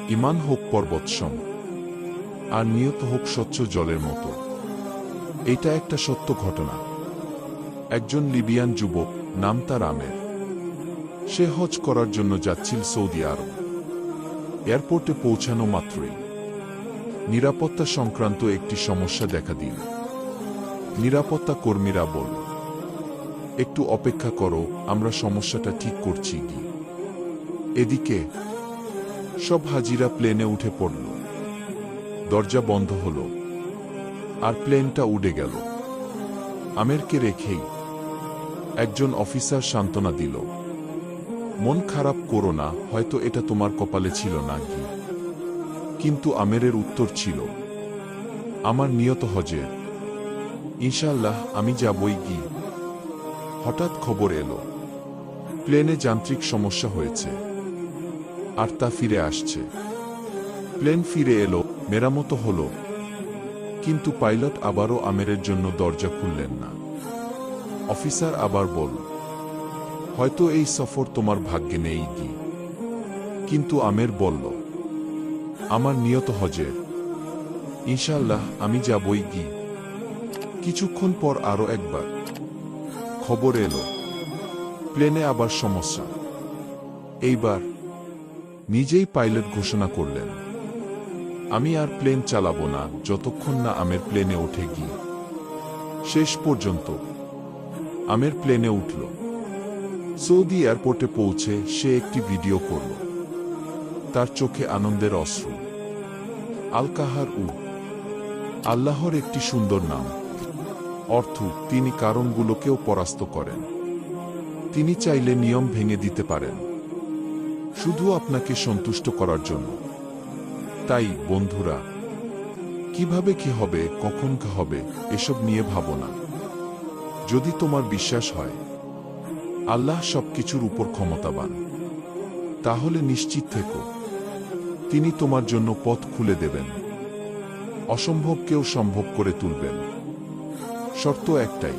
ঈমান হোক পর্বতসম, আর নিয়ত হোক স্বচ্ছ জলের মতো। এটা একটা সত্য ঘটনা। একজন লিবিয়ান যুবক, নাম তার আমের, সে হজ করার জন্য যাচ্ছিল সৌদি আরব। এয়ারপোর্টে পৌঁছানো মাত্রই নিরাপত্তা সংক্রান্ত একটি সমস্যা দেখা দিল। নিরাপত্তা কর্মীরা বলল, একটু অপেক্ষা করো, আমরা সমস্যাটা ঠিক করছি কি। এদিকে সব হাজিরা প্লেনে উঠে পড়ল। দরজা বন্ধ হল, আর প্লেনটা উড়ে গেল। আমেরকে রেখেই একজন অফিসার সান্ত্বনা দিল, মন খারাপ করো না, হয়তো এটা তোমার কপালে ছিল না কি। কিন্তু আমেরের উত্তর ছিল, আমার নিয়ত হজের, ইনশাআল্লাহ আমি যাবই কি। হঠাৎ খবর এলো, প্লেনে যান্ত্রিক সমস্যা হয়েছে, আর তা ফিরে আসছে। প্লেন ফিরে এলো, মেরামত হলো, কিন্তু পাইলট আবারও আমেরের জন্য দরজা খুললেন না। অফিসার আবার বলল, হয়তো এই সফর তোমার ভাগ্যে নেই কি। কিন্তু আমের বলল, আমার নিয়ত হজের, ইনশাআল্লাহ আমি যাবই কি। কিছুক্ষণ পর আরো একবার খবর এলো, প্লেনে আবার সমস্যা। এইবার নিজেই পাইলট ঘোষণা করলেন, আমি আর প্লেন চালাবো না যতক্ষণ না আমের প্লেনে ওঠে গিয়ে। শেষ পর্যন্ত আমের প্লেনে উঠল। সৌদি এয়ারপোর্টে পৌঁছে সে একটি ভিডিও করল। তার চোখে আনন্দের অশ্রু। আল-কাহার আল্লাহর একটি সুন্দর নাম। অর্থ, তিনি কারণগুলোকেও পরাস্ত করেন। তিনি চাইলে নিয়ম ভেঙে দিতে পারেন, শুধু আপনাকে সন্তুষ্ট করার জন্য। তাই বন্ধুরা, কিভাবে কি হবে, কখন কি হবে, এসব নিয়ে ভাবো না। যদি তোমার বিশ্বাস হয় আল্লাহ সবকিছুর উপর ক্ষমতাবান, তাহলে নিশ্চিত থেকো, তিনি তোমার জন্য পথ খুলে দেবেন, অসম্ভবকেও সম্ভব করে তুলবেন। শর্ত একটাই,